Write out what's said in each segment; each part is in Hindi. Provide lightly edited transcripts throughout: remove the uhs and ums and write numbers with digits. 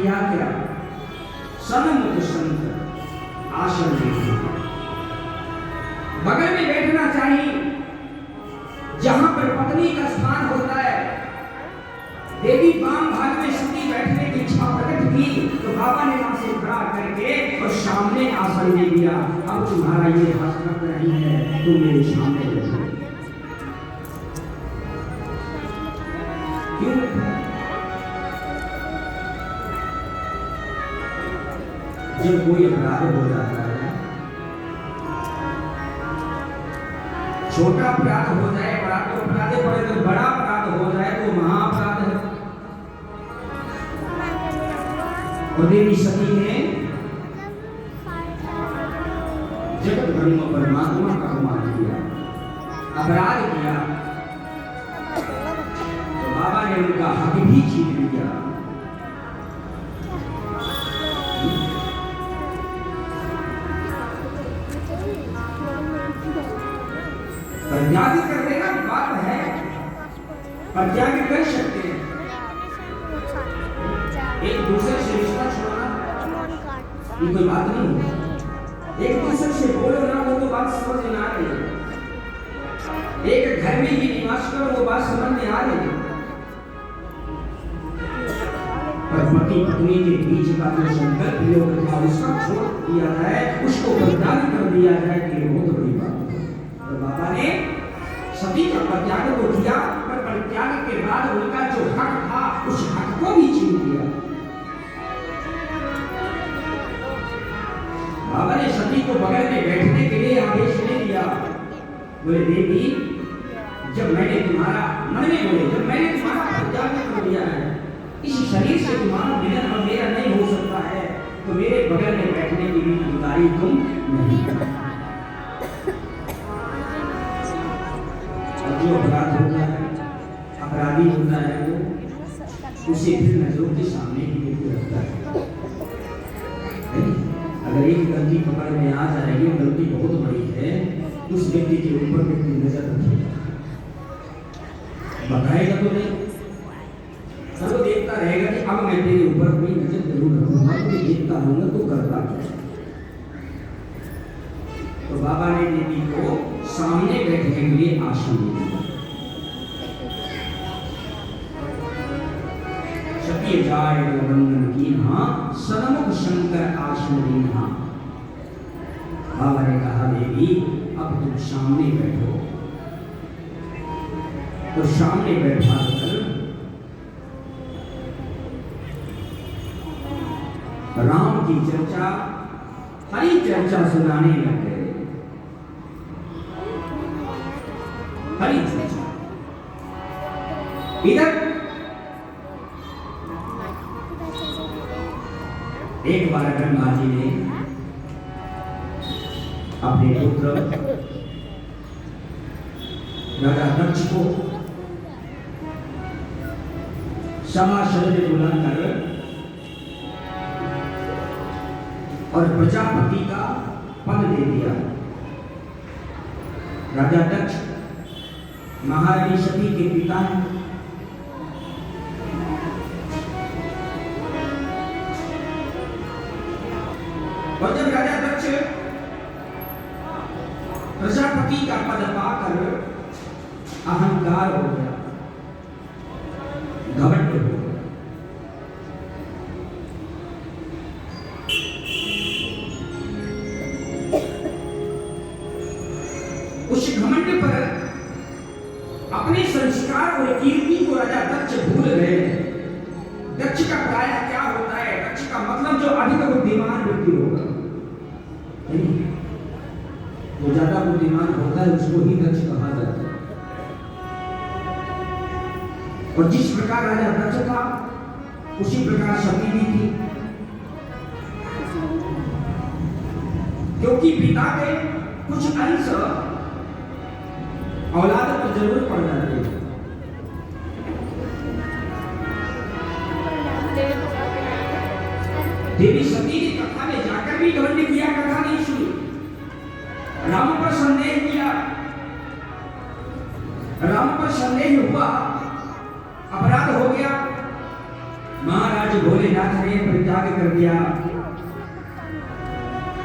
किया क्या? सनमुख संत आसन दीजिए। बगल में बैठना चाहिए जहां पर पत्नी का स्थान होता है। देवी वाम भाग में सती बैठने की इच्छा प्रकट की तो बाबा ने वहां से खड़ा करके और सामने आसन दे दिया। अब तुम्हारा ये हस्त नहीं है, तुम मेरे सामने बैठो। क्यों? जब कोई अपराध हो जाता है, छोटा अपराध हो जाए, बड़ा तो अपराध पड़े, तो बड़ा अपराध हो जाए तो महाअपराध है। और देवी सती ने जगत ब्रह्म परमात्मा का अपमान किया, अपराध किया, तो बाबा ने उनका हक भी छीन लिया। त्याग करने का बात है, पर त्याग कर सकते हैं। एक दूसरे से रिश्ता छोड़ना ये कोई बात नहीं है। एक दूसरे से बोलो ना, वो तो बात समझ में आ रही है। एक घर में ही निवास करो, वो बात समझ में आ रही है। पर पति पत्नी के बीच का जो संकल्प योग था उसका छोड़ दिया जाए, उसको बलिदान कर दिया जाए, ये बहुत बड़ी बात है। और बाबा ने सती का परित्याग तो किया, पर परित्याग के बाद उनका जो हक था उस हक को भी छीन लिया। बाबा ने सती को बगल में बैठने के लिए आदेश नहीं दिया। बोले देवी, जब मैंने तुम्हारा मन में बोले, जब मैंने तुम्हारा परित्याग कर दिया है, इस शरीर से तुम्हारा मिलन और मेरा नहीं हो सकता है, तो मेरे बगल में बैठने की भी अधिकारी तुम नहीं। जो अपराध होता है, अपराधी होता है, वो उसे फिर नजरों के सामने ही लेके रखता है। अगर एक गलती पकड़ में आ जाएगी, गलती बहुत बड़ी है, उस व्यक्ति के ऊपर व्यक्ति नजर रखेगा, बताएगा तो नहीं, वो देखता रहेगा कि अब मैं तेरे ऊपर कोई नजर जरूर रखूंगा, तो देखता रहूंगा तो करता क्या। तो बाबा ने देवी को सामने बैठने के लिए आसन दिया। सती जाय वंदन कीन्हा, सनमुख शंकर आसन दीन्हा। बाबा ने कहा देवी, अब तुम सामने बैठो। तो सामने बैठा कर राम की चर्चा, हरी चर्चा सुनाने लग गए। हरी चर्चा इधर एक बार गंगा जी ने अपने पुत्र राजा दक्ष को सभासद में बुलाकर और प्रजापति का पद दे दिया। राजा दक्ष महारानी सती के पिता हैं। और जब राजा दक्ष प्रजापति का पद पाकर अहंकार हो गया, घमंड हो गया, उस घमंड पर अपने संस्कार और कीर्ति को राजा दक्ष भूल गए। दक्ष का प्राय क्या होता है? दक्ष का मतलब जो अधिक बुद्धिमान व्यक्ति होगा, जो ज्यादा बुद्धिमान होता है उसको ही दक्ष कहा जाता है। और जिस प्रकार राजा दक्ष था उसी प्रकार सती भी थी, क्योंकि पिता के कुछ अंश औलाद को जरूर पड़ जाते हैं। देवी सती ने कथा में जाकर भी घमंड किया, कथा नहीं सुनी, राम पर संदेह किया, राम पर संदेह हुआ, अपराध हो गया। महाराज आज भोलेनाथ ने परित्याग कर दिया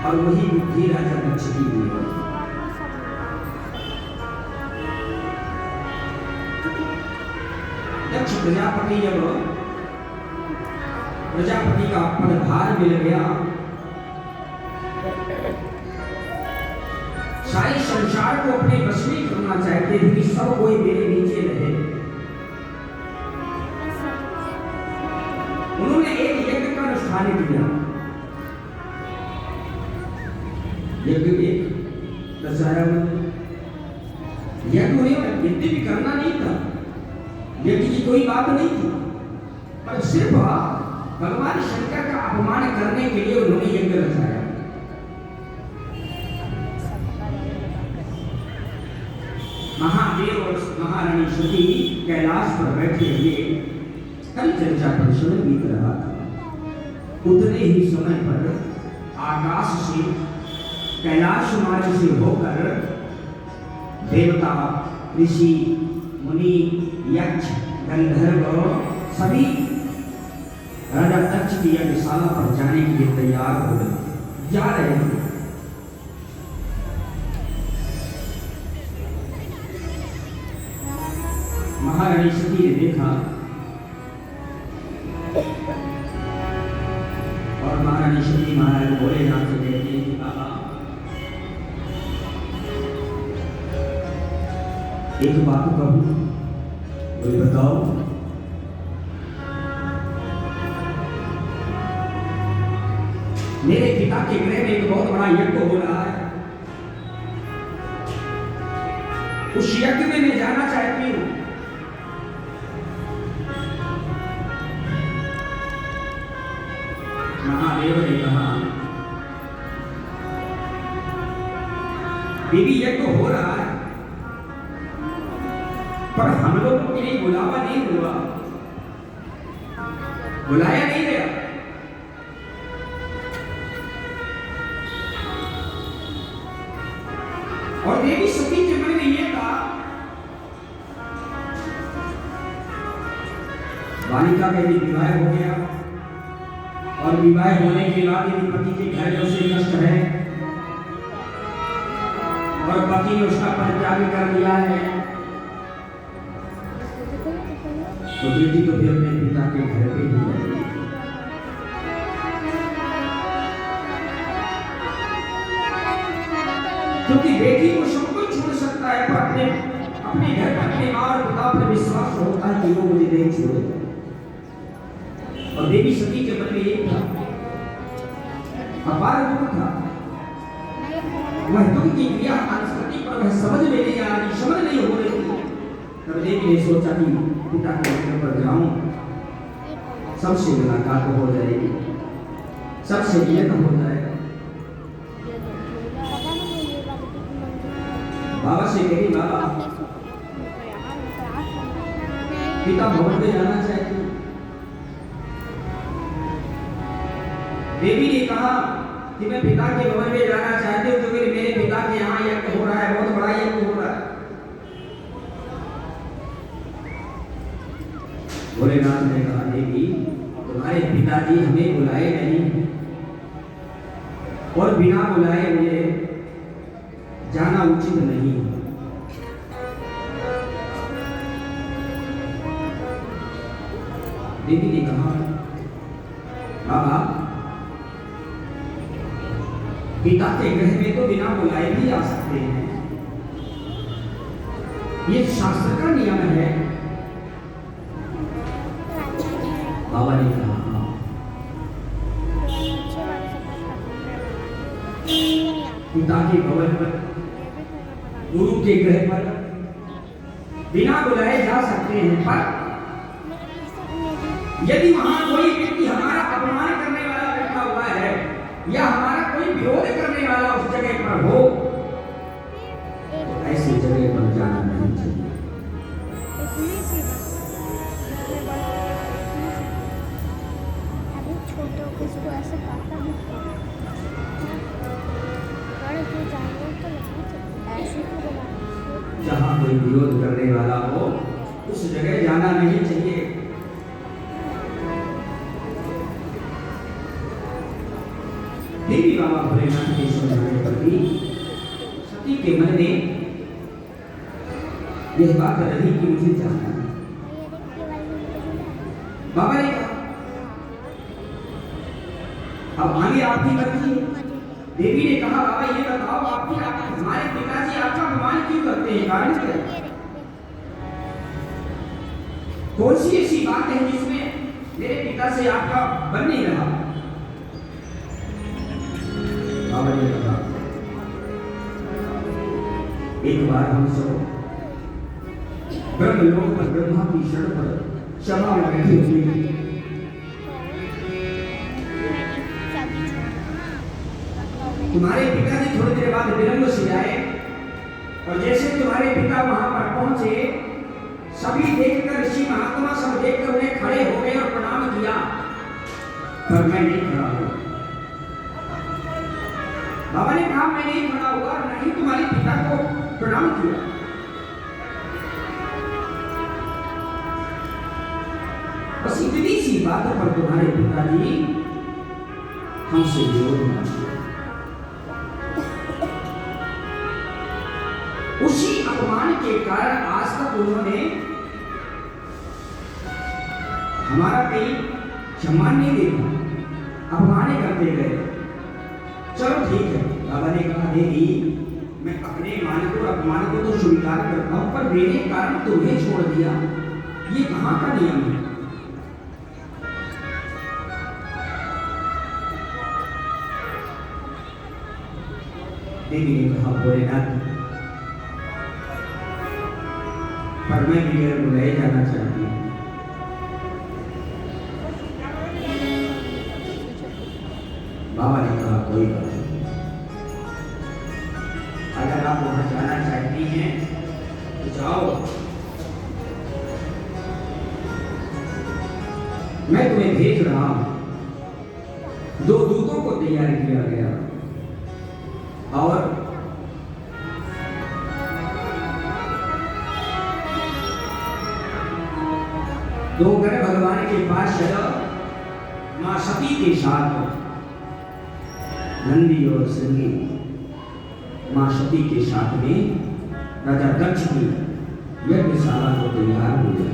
और वही बुद्धि राजा दक्ष की दी। दक्ष प्रजापति जब प्रजापति का पदभार मिल गया, सारे संसार को अपने वश में करना चाहते थे कि सब कोई मेरे नीचे रहे। उन्होंने एक यज्ञ का अनुष्ठान किया। यज्ञ एक दशहरा में यज्ञ भी करना नहीं था, यज्ञ की कोई बात नहीं थी, पर सिर्फ भगवान शंकर का अपमान करने के लिए उन्होंने यज्ञ रचाया। महादेव और महारानी सती कैलाश पर बैठे हुए कल चर्चा पर समय बीत रहा था। उतने ही समय पर आकाश से कैलाश मार्ग से होकर देवता, ऋषि, मुनि, यक्ष, गंधर्व सभी राजा दक्ष की यज्ञशाला पर जाने के लिए तैयार हो गए, जा रहे थे। महारानी सती ने देखा और महारानी सती महाराज भोलेनाथ से कहते हैं कि बाबा एक बात कहूं, कोई बताओ। मेरे पिता के गृह में एक बहुत बड़ा यज्ञ हो रहा है, उस यज्ञ में मैं जाना चाहती हूं। महादेव ने कहा देवी यज्ञ हो रहा है, पर हम लोगों के लिए बुलावा नहीं हुआ, बुलाया नहीं गया। और देवी सती के मन में यह था, बालिका का यदि विवाह हो गया और विवाह होने के बाद यदि पति के घर में उसे कष्ट है और पति ने उसका परित्याग कर दिया है, तो बेटी तो फिर अपने पिता के घर पे ही रहेगी। क्योंकि बेटी को सब कुछ छोड़ सकता है, पर अपने घर पर अपने मां और पिता पर विश्वास होता है कि वो मुझे नहीं छोड़ेगा। और देवी सती के मन में एक था, अपार दुख था। वह दुख की क्रिया संस्कृति पर वह समझ में नहीं आ रही, समझ नहीं हो रही थी। तब देवी ने सोचा कि पिता के घर पर जाऊं, सबसे मुलाकात हो जाएगी, सबसे मिलन हो जाएगा। बाबा से कही, बाबा पिता भवन में जाना चाहती हूं। देवी ने कहा कि मैं पिता के भवन में जाना चाहती हूँ, क्योंकि मेरे पिता के यहाँ यज्ञ हो रहा है, बहुत बड़ा यज्ञ हो रहा है। भोलेनाथ ने कहा देवी तुम्हारे पिताजी हमें बुलाए नहीं और बिना बुलाए हुए जाना उचित नहीं। देवी ने कहा बाबा पिता के गृह में तो बिना बुलाए भी आ सकते हैं, ये शास्त्र का नियम है। बाबा ने कहा पिता के भवन पर, गुरु के गृह पर बिना बुलाए जा सकते हैं, पर यदि वहां कोई व्यक्ति हमारा अपमान करने वाला बैठा हुआ है या हमारा कोई विरोध करने वाला उस जगह पर हो, तो ऐसी जगह पर जाना नहीं चाहिए। जहां कोई विरोध करने वाला हो उस जगह जाना नहीं चाहिए। देवी बाबा भोलेनाथ के समझाने पर भी सती के मन में यह बात रही कि मुझे जाना है। बाबा ने कहा अब आगे आपकी मर्जी है। देवी ने कहा बाबा ये बताओ आपकी हमारे पिताजी आपका अपमान क्यों करते हैं, कारण क्या है? कौन सी ऐसी बात है जिसमें मेरे पिता से आपका बन नहीं रहा? बाबा ने कहा एक बार हम सब ब्रह्मलोक पर ब्रह्मा की शरण पर सभा में बैठे हुए थे। तुम्हारे पिताजी थोड़ी देर बाद विलंब से आए और जैसे तुम्हारे पिता वहां पर पहुंचे, सभी देखकर ऋषि महात्मा सब देखकर उन्हें खड़े हो गए और प्रणाम किया, पर मैं नहीं खड़ा हुआ। बाबा ने कहा मैं नहीं खड़ा हुआ, नहीं तुम्हारे पिता को प्रणाम किया। बस इतनी सी बात पर तुम्हारे पिताजी हमसे विरोध मानते। उसी अपमान के कारण आज तक उन्होंने हमारा कहीं सम्मान नहीं देखा, अपमान करते गए। चलो ठीक है, बाबा ने कहा देवी मैं अपने मान को अपमान को तो स्वीकार करता हूं, पर मेरे कारण तुम्हें छोड़ दिया, ये कहां का नियम है? देवी ने कहा भोलेनाथ पर मैं मेरे को ले जाना चाहती हूँ। बाबा ने कहा कोई बात नहीं, अगर आप वहां जाना चाहती हैं तो जाओ, मैं तुम्हें भेज रहा हूं। 2 दूतों को तैयार किया गया और दो गण भगवान के पास चला, मां सती के साथ नंदी और सिंगी मां सती के साथ में राजा दक्ष की यज्ञशाला को तैयार हो गया।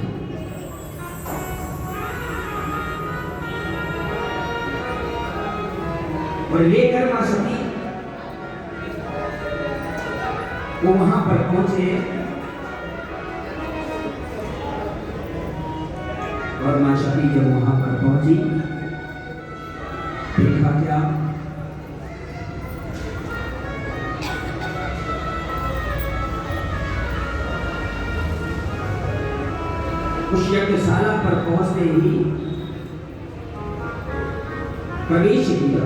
और लेकर मां सती वो वहां पर पहुंचे और मां सती जब वहां पर पहुंची देखा क्या, उस यज्ञशाला पर पहुंचते ही प्रवेश किया।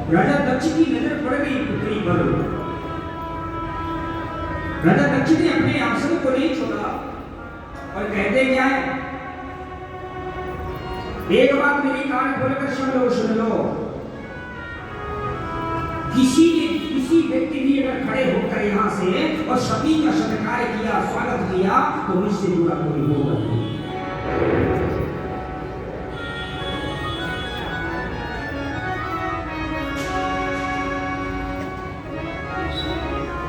राजा दक्ष की नजर पड़ गई पुत्री पर। राजा दक्ष ने अपने आसन को नहीं छोड़ा और कहते क्या है, एक बात मेरी कान खोलकर सुन लो, किसी व्यक्ति भी अगर खड़े होकर यहाँ से और सती का सत्कार किया, स्वागत किया, तो मुझसे जुड़ा कोई होगा नहीं।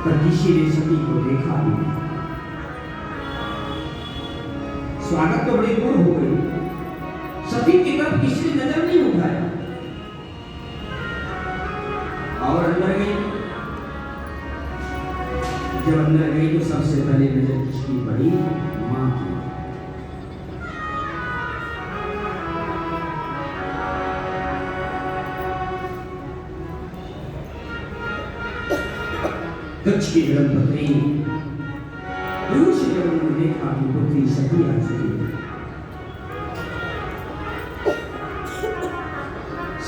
पर किसी ने सती को देखा नहीं, स्वागत तो बड़ी दूर हो गई, सती की तरफ किसी ने नजर नहीं उठाया और अंदर गई। जब अंदर गई तो सबसे पहले नजर किसकी पड़ी? मां की। दक्ष की धर्मपत्नी दूर से जब उन्होंने देखा कि पुत्री सती आ चुकी है,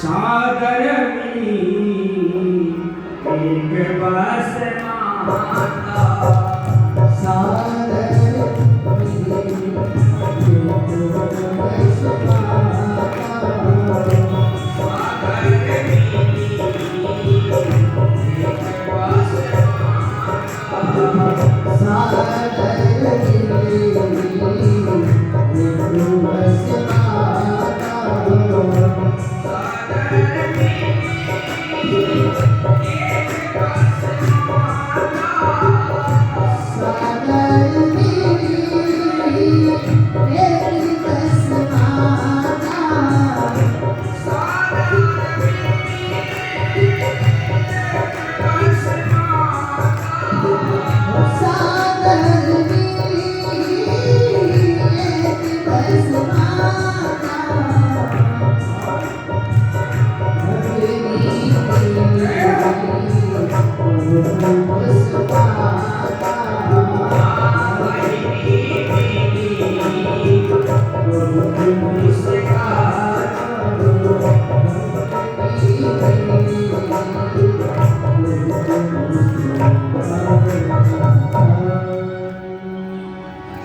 सागर में एक बस माता, सागर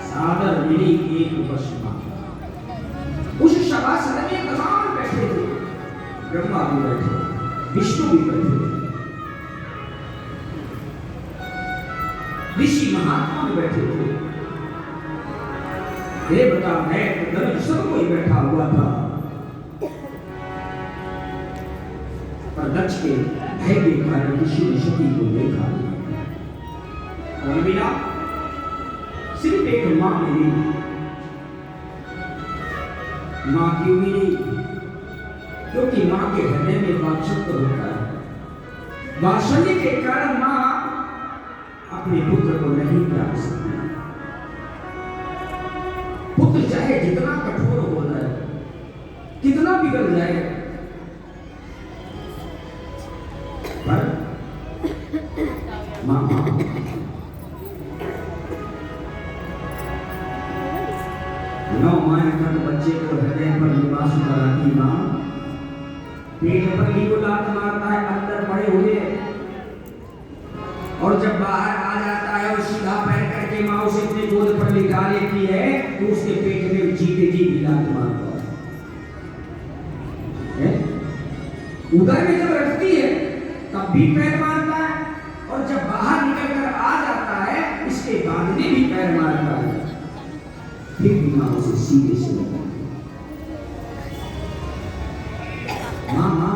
सादर मिली एक वर्षमा उस शवासन में तमाम बैठे थे, ब्रह्मा भी बैठे, विष्णु भी बैठे, ऋषि महात्मा भी बैठे थे, देवता नैत गण सब कोई बैठा हुआ था। पर दक्ष के भय के कारण ऋषि ने सती को देखा और बिना सिर्फ एक मां मिली। मां क्यों मिली? क्योंकि मां के हृदय में वात्सल्य होता है। वात्सल्य के कारण मां अपने पुत्र को नहीं त्याग सकती। पुत्र चाहे जितना कठोर हो जाए, कितना बिगड़ जाए, पर मां 9 माह तक बच्चे को हृदय पर निवास कराती मां पेट पर भी को लात मारता है अंदर पड़े हुए, और जब बाहर आ जाता है और सीधा पैर करके मां उसे अपने गोद पर लिटा लेती है तो उसके पेट में जीते जी लात मारता है। उधर में जब रखती है तब भी पैर मारता है, और जब बाहर निकल कर आ जाता है इसके बाद में भी पैर मारता है। फिर भी मां उसे सीधे से लगाती है। मां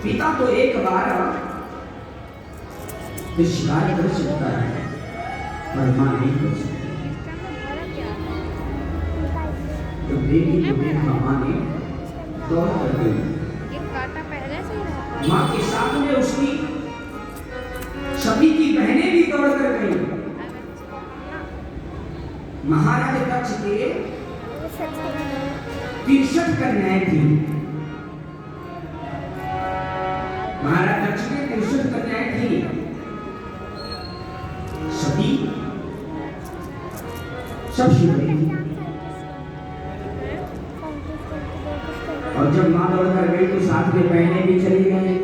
पिता तो एक बार शिकार कर सकता है, पर मां नहीं कर सकती। जब बेटी को देखा मां ने दौड़ कर गई, मां के साथ में उसकी सभी की बहनें भी दौड़ कर गई। महाराज दक्ष के 63 कन्याएं थी। महाराज दक्ष के 63 कन्याएं थी। सती सब शिव थी। और जब मां दौड़ कर गई तो साथ में बहनें भी चली गई।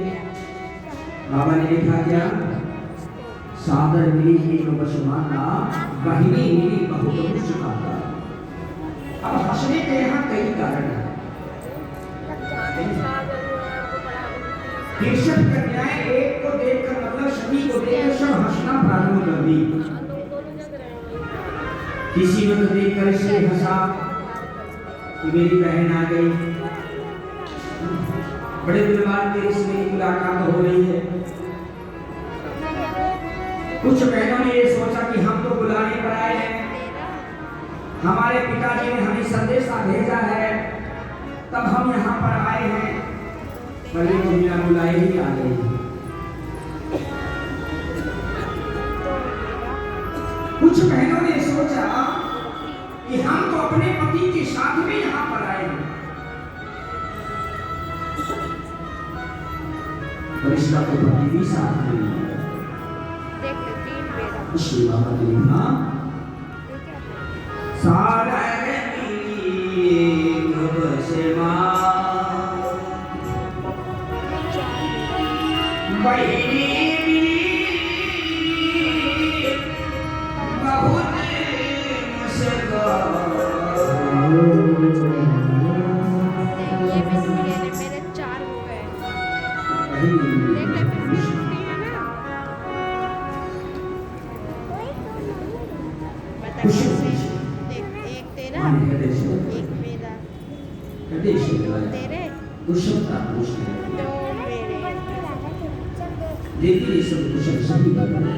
बाबा ने लिखा क्या? सादर मिली एक वर्षमाना, बहिनी मिली बहुत मुस्काता। अब हंसने के यहाँ कई कारण हैं। 63 कन्याएं एक को देखकर, मतलब सभी को देखकर सब हंसना प्रारंभ कर दी। किसी ने तो देखकर इसलिए हंसा कि मेरी बहन आ गई, बड़े दिन बाद मेरी इसमें मुलाकात हो रही है। कुछ बहनों ने ये सोचा कि हम तो बुलाने पर आए हैं, हमारे पिताजी ने हमें संदेशा भेजा है, तब हम यहाँ पर आए हैं, पर ये बिना बुलाए ही आ गई। कुछ बहनों ने सोचा कि हम तो अपने पति के साथ में यहाँ पर आए हैं, पर इसका तो पति भी साथ में नहीं है। इसलिए बाबा ने लिखा देवी ने सब कुशल सभी बताया।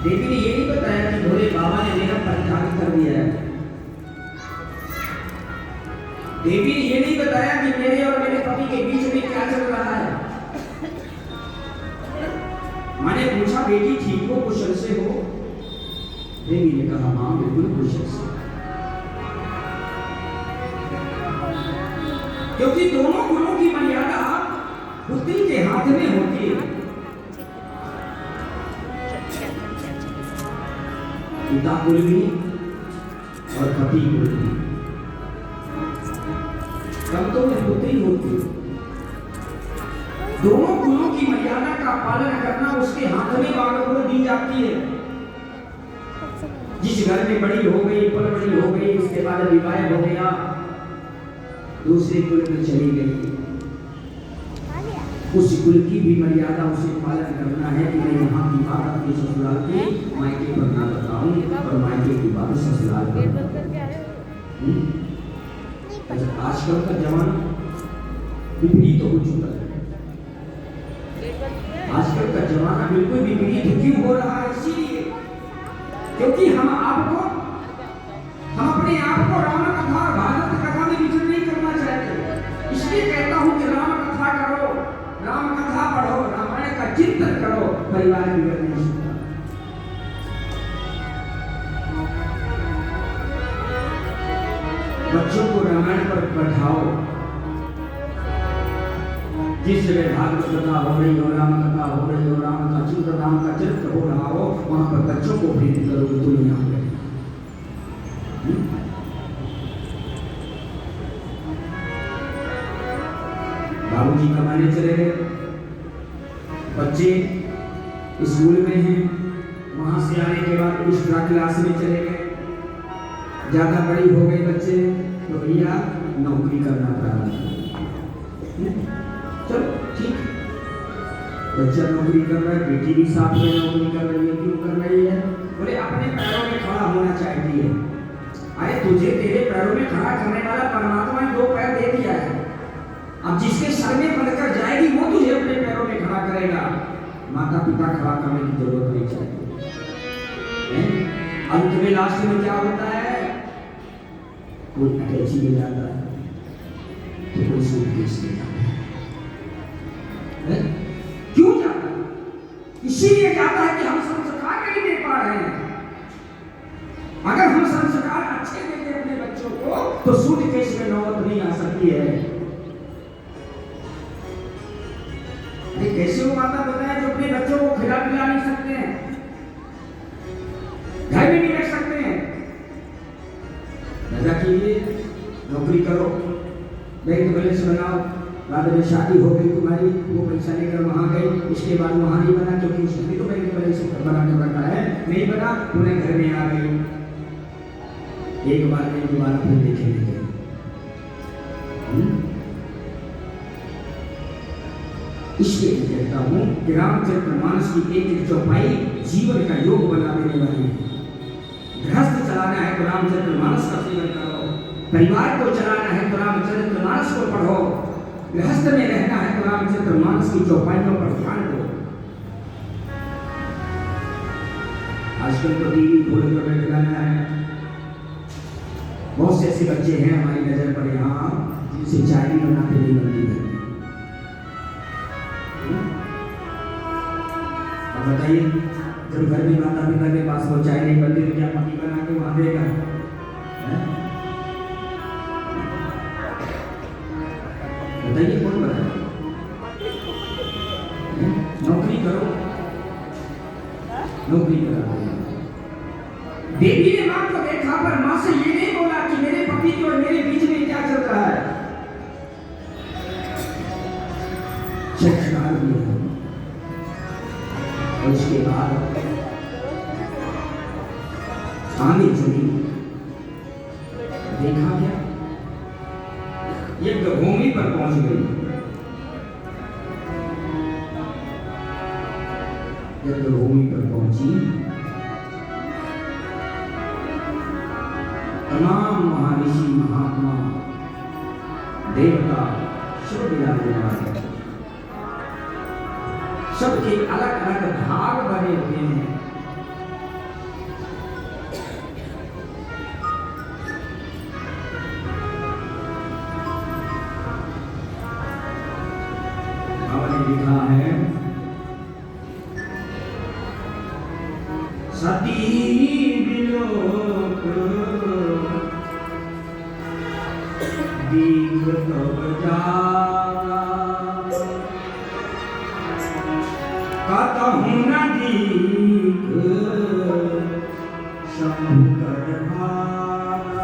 देवी ने ये नहीं बताया कि भोले बाबा ने मेरा परित्याग कर दिया है। देवी ने ये नहीं बताया कि मेरे और मेरे पति के बीच में क्या चल रहा है। मैंने पूछा बेटी ठीक हो, कुशल से हो? देवी ने कहा मां बिल्कुल कुशल से, क्योंकि दोनों गुणों की मर्यादा बुद्धि के हाथ में होती है। पिता कुल भी और पति बोलती तब तो मैं पुत्री होती। दोनों गुणों की मर्यादा का पालन करना उसके हाथ में बालक को दी जाती है। जिस घर में बड़ी हो गई, बड़ी हो गई, उसके बाद विवाह हो गया, दूसरे कुल में चली गई, उस कुल की भी मर्यादा उसे पालन करना है कि मैं यहाँ की बात अपने ससुराल की मायके पर ना बताऊं और मायके की बात ससुराल पर। आजकल का जमाना विपरीत हो चुका है। आजकल का जमाना बिल्कुल विपरीत क्यों हो रहा है? इसीलिए क्योंकि हम अपने आप को राम कथा और भागवत कथा में विचरण नहीं करना चाहते। इसलिए कहता हूँ कि राम कथा करो, राम कथा पढ़ो, रामायण का चिंतन करो, परिवार बिगड़ नहीं सकता। बच्चों को रामायण पर पढ़ाओ। जिस जगह भागवत कथा हो रही हो, राम कथा हो रही हो, राम का चिंतन, राम का चरित्र हो रहा हो, वहां पर बच्चों को प्रेरित करो कि तुम यहाँ पे बाबूजी कमाने चले गए, बच्चे स्कूल में हैं, वहां से आने के बाद एक्स्ट्रा क्लास में चले गए, ज्यादा बड़ी हो गई बच्चे तो भैया नौकरी करना प्रारंभ। चलो ठीक, बच्चा नौकरी कर रहा है, बेटी भी साथ में नौकरी कर रही है। क्यों कर रही है? बोले अपने पैरों में खड़ा होना चाहती है। अरे तुझे तेरे पैरों में खड़ा करने वाला परमात्मा ने 2 पैर दे दिया है। अब जिसके सर में बनकर जाएगी वो तुझे अपने पैरों में खड़ा करेगा। माता पिता खड़ा करने की जरूरत नहीं चाहिए। अंत में लास्ट में क्या होता है? कोई अटैची में जाता है तो कोई सूटकेस में जाता है। क्यों जाता है? इसीलिए जाता है कि हम संस्कार नहीं दे पा रहे हैं। अगर हम संस्कार अच्छे देते अपने बच्चों को तो सूटकेस में नौबत नहीं आ सकती है। कैसे वो माता पिता है जो अपने बच्चों को खिला पिला नहीं सकते हैं, घर में नहीं रख सकते हैं? मजा कीजिए, नौकरी करो, बैंक बैलेंस बनाओ, बाद में शादी हो गई तुम्हारी, वो पैसा लेकर वहां गई, उसके बाद वहां नहीं बना क्योंकि उसने तो बैंक बैलेंस बना कर रखा है, नहीं बना, उन्हें घर में आ गई, एक बार नहीं दोबारा फिर देखेंगे। इसलिए कहता हूं कि रामचरितमानस की एक चौपाई जीवन का योग बना देने वाली है। गृहस्थ चलाना है तो रामचरितमानस का सेवन करो, परिवार को चलाना है तो रामचरितमानस को पढ़ो, गृहस्थ में रहना है तो रामचरितमानस की चौपाइयों पर ध्यान दो। आजकल तो टीवी खोल कर बैठ जाना है। बहुत से ऐसे बच्चे हैं हमारी नजर पर यहाँ जिनसे चाय भी बनाते नहीं बनती है। बताइए, जब घर में माता पिता के पास वो चाय नहीं बनती तो क्या पति बना के वहां देगा? बताइए कौन बनाए? नौकरी करो, नौकरी करो। देवी ने मां को देखा पर मां से ये नहीं बोला कि मेरे पति के और मेरे बीच में क्या चल रहा है। संस्कार भी है। और उसके बाद आने चली, देखा क्या? यज्ञ भूमि पर पहुंच गई। यज्ञ भूमि पर पहुंची, तमाम महर्षि महात्मा देवता सब विराजमान, सबके अलग अलग भाग बने हुए हैं। हमने लिखा है सती विलोक दीघ तब जागा, कतहु न दीघ शंभु कर भागा।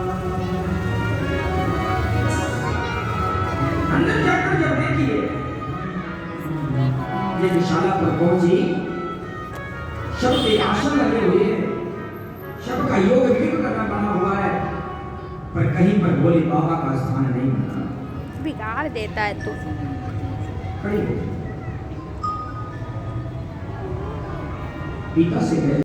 यज्ञशाला पर पहुंची, सबके आसन लगे हुए हैं, सबका योग विग्रह करना बना हुआ है, पर कहीं पर भोले बाबा का स्थान नहीं बना। बिगाड़ देता है तू। खड़ी हो। पिता से कहे